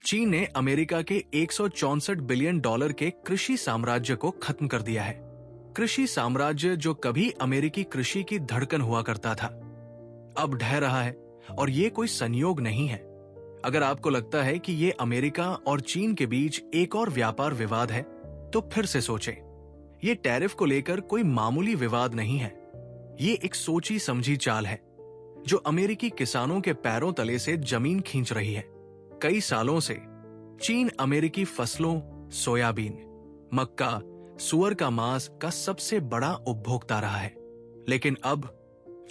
चीन ने अमेरिका के 164 बिलियन डॉलर के कृषि साम्राज्य को खत्म कर दिया है। कृषि साम्राज्य जो कभी अमेरिकी कृषि की धड़कन हुआ करता था, अब ढह रहा है। और ये कोई संयोग नहीं है। अगर आपको लगता है कि ये अमेरिका और चीन के बीच एक और व्यापार विवाद है, तो फिर से सोचें। ये टैरिफ को लेकर कोई मामूली विवाद नहीं है। ये एक सोची समझी चाल है जो अमेरिकी किसानों के पैरों तले से जमीन खींच रही है। कई सालों से चीन अमेरिकी फसलों, सोयाबीन, मक्का, सुअर का मांस का सबसे बड़ा उपभोक्ता रहा है। लेकिन अब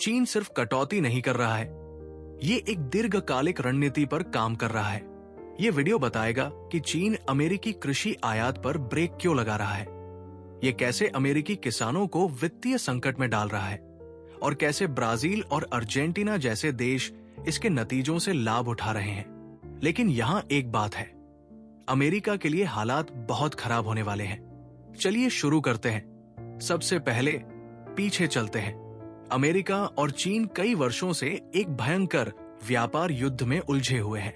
चीन सिर्फ कटौती नहीं कर रहा है, ये एक दीर्घकालिक रणनीति पर काम कर रहा है। ये वीडियो बताएगा कि चीन अमेरिकी कृषि आयात पर ब्रेक क्यों लगा रहा है, ये कैसे अमेरिकी किसानों को वित्तीय संकट में डाल रहा है और कैसे ब्राजील और अर्जेंटीना जैसे देश इसके नतीजों से लाभ उठा रहे हैं। लेकिन यहां एक बात है, अमेरिका के लिए हालात बहुत खराब होने वाले हैं। चलिए शुरू करते हैं। सबसे पहले पीछे चलते हैं। अमेरिका और चीन कई वर्षों से एक भयंकर व्यापार युद्ध में उलझे हुए हैं।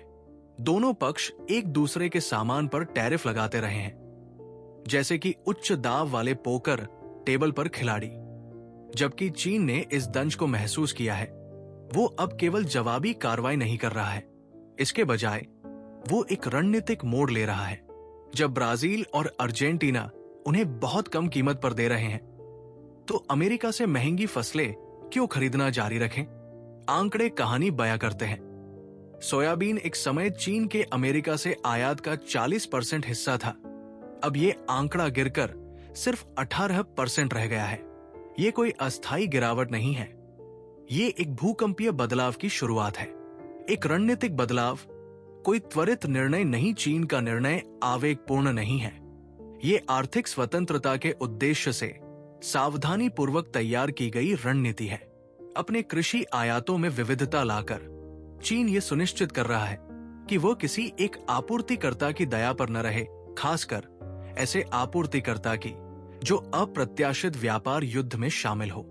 दोनों पक्ष एक दूसरे के सामान पर टैरिफ लगाते रहे हैं, जैसे कि उच्च दाव वाले पोकर टेबल पर खिलाड़ी। जबकि चीन ने इस दंश को महसूस किया है। वो अब केवल जवाबी कार्रवाई नहीं कर रहा है, इसके बजाय वो एक रणनीतिक मोड़ ले रहा है। जब ब्राजील और अर्जेंटीना उन्हें बहुत कम कीमत पर दे रहे हैं, तो अमेरिका से महंगी फसलें क्यों खरीदना जारी रखें? आंकड़े कहानी बयां करते हैं। सोयाबीन एक समय चीन के अमेरिका से आयात का 40% हिस्सा था। अब ये आंकड़ा गिरकर सिर्फ 18% रह गया है। ये कोई अस्थायी गिरावट नहीं है, ये एक भूकंपीय बदलाव की शुरुआत है। एक रणनीतिक बदलाव, कोई त्वरित निर्णय नहीं। चीन का निर्णय आवेगपूर्ण नहीं है, ये आर्थिक स्वतंत्रता के उद्देश्य से सावधानी पूर्वक तैयार की गई रणनीति है। अपने कृषि आयातों में विविधता लाकर चीन ये सुनिश्चित कर रहा है कि वो किसी एक आपूर्तिकर्ता की दया पर न रहे, खासकर ऐसे आपूर्तिकर्ता की जो अप्रत्याशित व्यापार युद्ध में शामिल हो।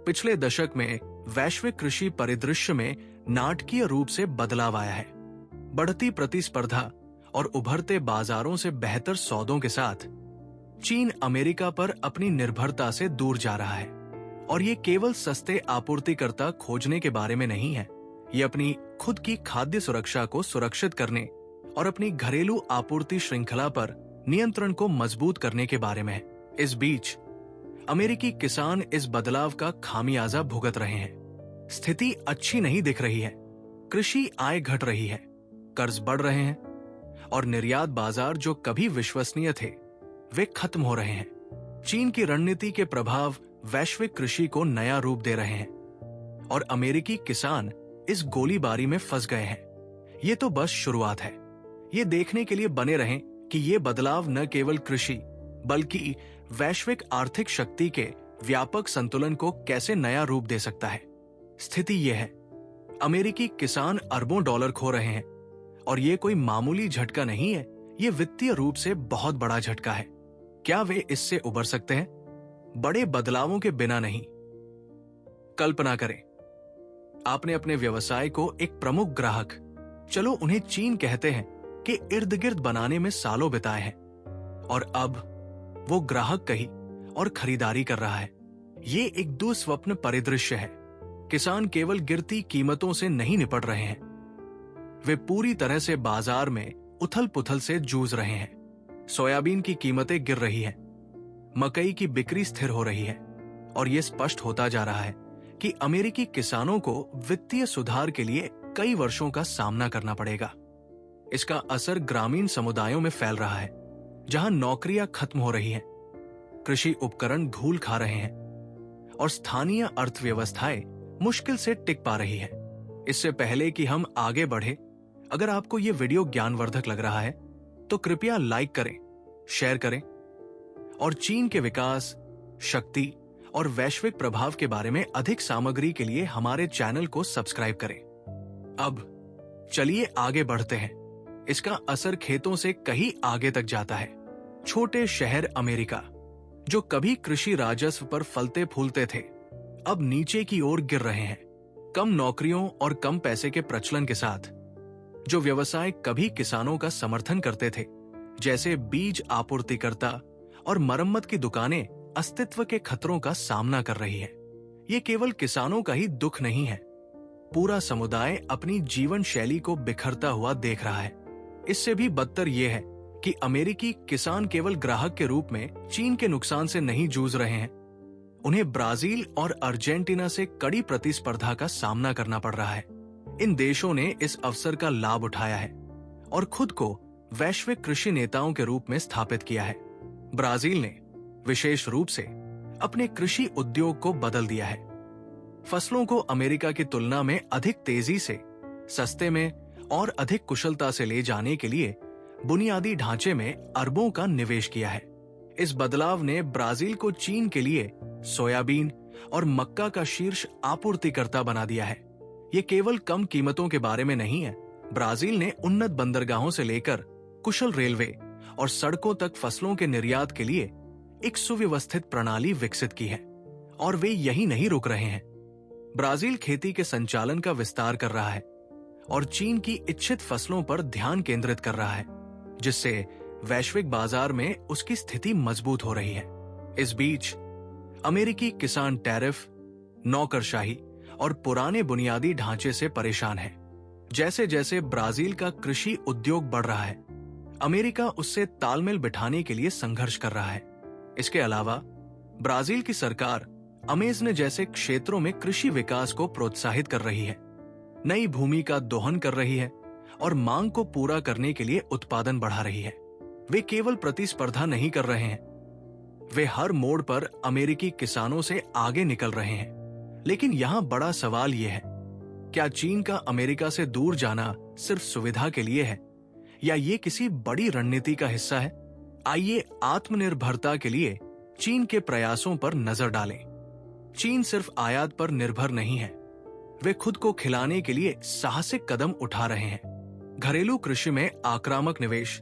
पिछले दशक में वैश्विक कृषि परिदृश्य में नाटकीय रूप से बदलाव आया है। बढ़ती प्रतिस्पर्धा और उभरते बाजारों से बेहतर सौदों के साथ चीन अमेरिका पर अपनी निर्भरता से दूर जा रहा है। और ये केवल सस्ते आपूर्तिकर्ता खोजने के बारे में नहीं है, ये अपनी खुद की खाद्य सुरक्षा को सुरक्षित करने और अपनी घरेलू आपूर्ति श्रृंखला पर नियंत्रण को मजबूत करने के बारे में है। इस बीच अमेरिकी किसान इस बदलाव का खामियाजा भुगत रहे हैं। स्थिति अच्छी नहीं दिख रही है। कृषि आय घट रही है, कर्ज बढ़ रहे हैं और निर्यात बाजार जो कभी विश्वसनीय थे, वे खत्म हो रहे हैं। चीन की रणनीति के प्रभाव वैश्विक कृषि को नया रूप दे रहे हैं और अमेरिकी किसान इस गोलीबारी में फंस गए हैं। ये तो बस शुरुआत है। ये देखने के लिए बने रहें कि ये बदलाव न केवल कृषि बल्कि वैश्विक आर्थिक शक्ति के व्यापक संतुलन को कैसे नया रूप दे सकता है। स्थिति यह है, अमेरिकी किसान अरबों डॉलर खो रहे हैं और ये कोई मामूली झटका नहीं है, ये वित्तीय रूप से बहुत बड़ा झटका है। क्या वे इससे उबर सकते हैं? बड़े बदलावों के बिना नहीं। कल्पना करें, आपने अपने व्यवसाय को एक प्रमुख ग्राहक, चलो उन्हें चीन कहते हैं, के इर्द गिर्द बनाने में सालों बिताए हैं और अब वो ग्राहक कहीं और खरीदारी कर रहा है। ये एक दुस्वप्न परिदृश्य है। किसान केवल गिरती कीमतों से नहीं निपट रहे हैं, वे पूरी तरह से बाजार में उथल पुथल से जूझ रहे हैं। सोयाबीन की कीमतें गिर रही हैं, मकई की बिक्री स्थिर हो रही है और यह स्पष्ट होता जा रहा है कि अमेरिकी किसानों को वित्तीय सुधार के लिए कई वर्षों का सामना करना पड़ेगा। इसका असर ग्रामीण समुदायों में फैल रहा है, जहां नौकरियां खत्म हो रही हैं, कृषि उपकरण धूल खा रहे हैं और स्थानीय अर्थव्यवस्थाएं मुश्किल से टिक पा रही है। इससे पहले कि हम आगे बढ़े, अगर आपको यह वीडियो ज्ञानवर्धक लग रहा है तो कृपया लाइक करें, शेयर करें और चीन के विकास, शक्ति और वैश्विक प्रभाव के बारे में अधिक सामग्री के लिए हमारे चैनल को सब्सक्राइब करें। अब चलिए आगे बढ़ते हैं। इसका असर खेतों से कहीं आगे तक जाता है। छोटे शहर अमेरिका, जो कभी कृषि राजस्व पर फलते फूलते थे, अब नीचे की ओर गिर रहे हैं। कम नौकरियों और कम पैसे के प्रचलन के साथ जो व्यवसाय कभी किसानों का समर्थन करते थे, जैसे बीज आपूर्तिकर्ता और मरम्मत की दुकानें, अस्तित्व के खतरों का सामना कर रही है। ये केवल किसानों का ही दुख नहीं है, पूरा समुदाय अपनी जीवन शैली को बिखरता हुआ देख रहा है। इससे भी बदतर यह है कि अमेरिकी किसान केवल ग्राहक के रूप में चीन के नुकसान से नहीं जूझ रहे हैं, उन्हें ब्राजील और अर्जेंटीना से कड़ी प्रतिस्पर्धा का सामना करना पड़ रहा है। इन देशों ने इस अवसर का लाभ उठाया है और खुद को वैश्विक कृषि नेताओं के रूप में स्थापित किया है। ब्राजील ने विशेष रूप से अपने कृषि उद्योग को बदल दिया है। फसलों को अमेरिका की तुलना में अधिक तेजी से, सस्ते में और अधिक कुशलता से ले जाने के लिए बुनियादी ढांचे में अरबों का निवेश किया है। इस बदलाव ने ब्राजील को चीन के लिए सोयाबीन और मक्का का शीर्ष आपूर्तिकर्ता बना दिया है। ये केवल कम कीमतों के बारे में नहीं है। ब्राजील ने उन्नत बंदरगाहों से लेकर कुशल रेलवे और सड़कों तक फसलों के निर्यात के लिए एक सुव्यवस्थित प्रणाली विकसित की है, और वे यही नहीं रुक रहे हैं। ब्राजील खेती के संचालन का विस्तार कर रहा है और चीन की इच्छित फसलों पर ध्यान केंद्रित कर रहा है, जिससे वैश्विक बाजार में उसकी स्थिति मजबूत हो रही है। इस बीच अमेरिकी किसान टैरिफ, नौकरशाही और पुराने बुनियादी ढांचे से परेशान है। जैसे जैसे ब्राजील का कृषि उद्योग बढ़ रहा है, अमेरिका उससे तालमेल बिठाने के लिए संघर्ष कर रहा है। इसके अलावा ब्राजील की सरकार अमेज़न जैसे क्षेत्रों में कृषि विकास को प्रोत्साहित कर रही है, नई भूमि का दोहन कर रही है और मांग को पूरा करने के लिए उत्पादन बढ़ा रही है। वे केवल प्रतिस्पर्धा नहीं कर रहे हैं, वे हर मोड़ पर अमेरिकी किसानों से आगे निकल रहे हैं। लेकिन यहाँ बड़ा सवाल यह है, क्या चीन का अमेरिका से दूर जाना सिर्फ सुविधा के लिए है या ये किसी बड़ी रणनीति का हिस्सा है? आइए आत्मनिर्भरता के लिए चीन के प्रयासों पर नजर डालें। चीन सिर्फ आयात पर निर्भर नहीं है, वे खुद को खिलाने के लिए साहसिक कदम उठा रहे हैं। घरेलू कृषि में आक्रामक निवेश,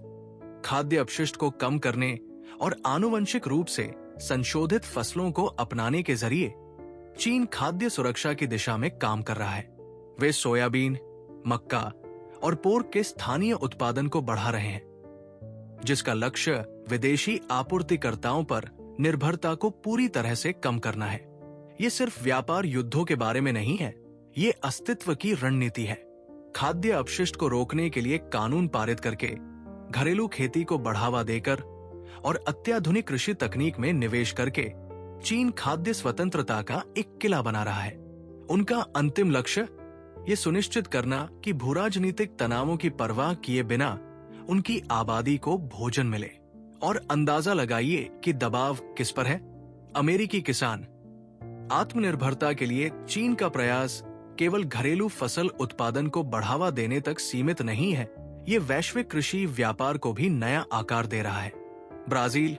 खाद्य अपशिष्ट को कम करने और आनुवंशिक रूप से संशोधित फसलों को अपनाने के जरिए चीन खाद्य सुरक्षा की दिशा में काम कर रहा है। वे सोयाबीन, मक्का और पोर्क के स्थानीय उत्पादन को बढ़ा रहे हैं, जिसका लक्ष्य विदेशी आपूर्तिकर्ताओं पर निर्भरता को पूरी तरह से कम करना है। ये सिर्फ व्यापार युद्धों के बारे में नहीं है, ये अस्तित्व की रणनीति है। खाद्य अपशिष्ट को रोकने के लिए कानून पारित करके, घरेलू खेती को बढ़ावा देकर और अत्याधुनिक कृषि तकनीक में निवेश करके चीन खाद्य स्वतंत्रता का एक किला बना रहा है। उनका अंतिम लक्ष्य ये सुनिश्चित करना कि भूराजनीतिक तनावों की परवाह किए बिना उनकी आबादी को भोजन मिले। और अंदाजा लगाइए कि दबाव किस पर है? अमेरिकी किसान। आत्मनिर्भरता के लिए चीन का प्रयास केवल घरेलू फसल उत्पादन को बढ़ावा देने तक सीमित नहीं है, ये वैश्विक कृषि व्यापार को भी नया आकार दे रहा है। ब्राजील,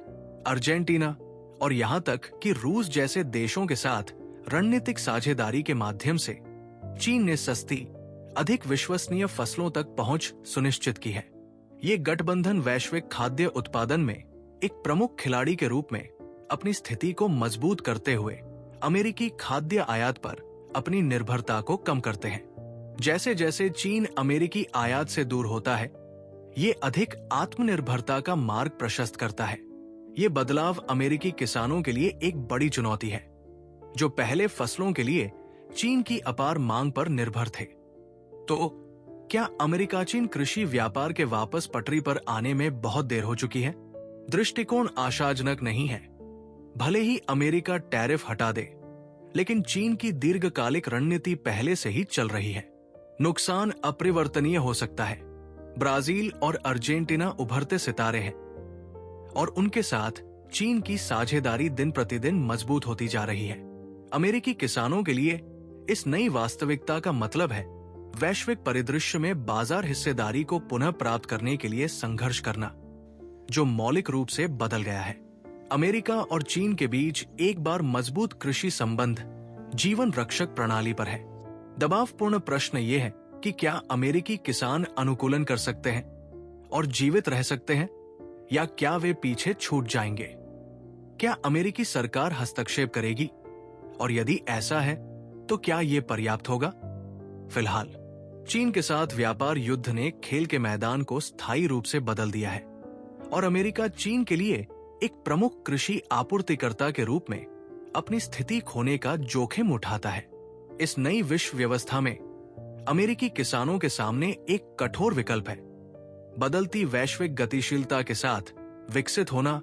अर्जेंटीना और यहाँ तक कि रूस जैसे देशों के साथ रणनीतिक साझेदारी के माध्यम से चीन ने सस्ती, अधिक विश्वसनीय फसलों तक पहुंच सुनिश्चित की है। ये गठबंधन वैश्विक खाद्य उत्पादन में एक प्रमुख खिलाड़ी के रूप में अपनी स्थिति को मजबूत करते हुए अमेरिकी खाद्य आयात पर अपनी निर्भरता को कम करते हैं। जैसे जैसे चीन अमेरिकी आयात से दूर होता है, ये अधिक आत्मनिर्भरता का मार्ग प्रशस्त करता है। ये बदलाव अमेरिकी किसानों के लिए एक बड़ी चुनौती है, जो पहले फसलों के लिए चीन की अपार मांग पर निर्भर थे। तो क्या अमेरिका चीन कृषि व्यापार के वापस पटरी पर आने में बहुत देर हो चुकी है? दृष्टिकोण आशाजनक नहीं है। भले ही अमेरिका टैरिफ हटा दे, लेकिन चीन की दीर्घकालिक रणनीति पहले से ही चल रही है। नुकसान अपरिवर्तनीय हो सकता है। ब्राजील और अर्जेंटीना उभरते सितारे हैं और उनके साथ चीन की साझेदारी दिन प्रतिदिन मजबूत होती जा रही है। अमेरिकी किसानों के लिए इस नई वास्तविकता का मतलब है वैश्विक परिदृश्य में बाजार हिस्सेदारी को पुनः प्राप्त करने के लिए संघर्ष करना, जो मौलिक रूप से बदल गया है। अमेरिका और चीन के बीच एक बार मजबूत कृषि संबंध जीवन रक्षक प्रणाली पर है। दबावपूर्ण प्रश्न ये है कि क्या अमेरिकी किसान अनुकूलन कर सकते हैं और जीवित रह सकते हैं, या क्या वे पीछे छूट जाएंगे? क्या अमेरिकी सरकार हस्तक्षेप करेगी, और यदि ऐसा है तो क्या ये पर्याप्त होगा? फिलहाल चीन के साथ व्यापार युद्ध ने खेल के मैदान को स्थायी रूप से बदल दिया है और अमेरिका चीन के लिए एक प्रमुख कृषि आपूर्तिकर्ता के रूप में अपनी स्थिति खोने का जोखिम उठाता है। इस नई विश्व व्यवस्था में अमेरिकी किसानों के सामने एक कठोर विकल्प है: बदलती वैश्विक गतिशीलता के साथ विकसित होना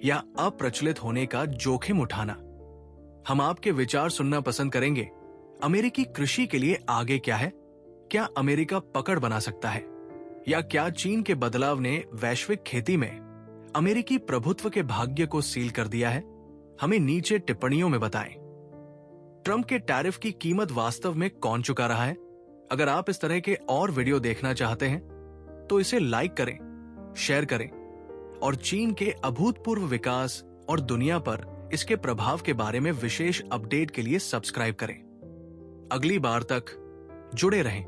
या अप्रचलित होने का जोखिम उठाना। हम आपके विचार सुनना पसंद करेंगे। अमेरिकी कृषि के लिए आगे क्या है? क्या अमेरिका पकड़ बना सकता है, या क्या चीन के बदलाव ने वैश्विक खेती में अमेरिकी प्रभुत्व के भाग्य को सील कर दिया है? हमें नीचे टिप्पणियों में बताएं। ट्रंप के टैरिफ की कीमत वास्तव में कौन चुका रहा है? अगर आप इस तरह के और वीडियो देखना चाहते हैं तो इसे लाइक करें, शेयर करें और चीन के अभूतपूर्व विकास और दुनिया पर इसके प्रभाव के बारे में विशेष अपडेट के लिए सब्सक्राइब करें। अगली बार तक जुड़े रहें।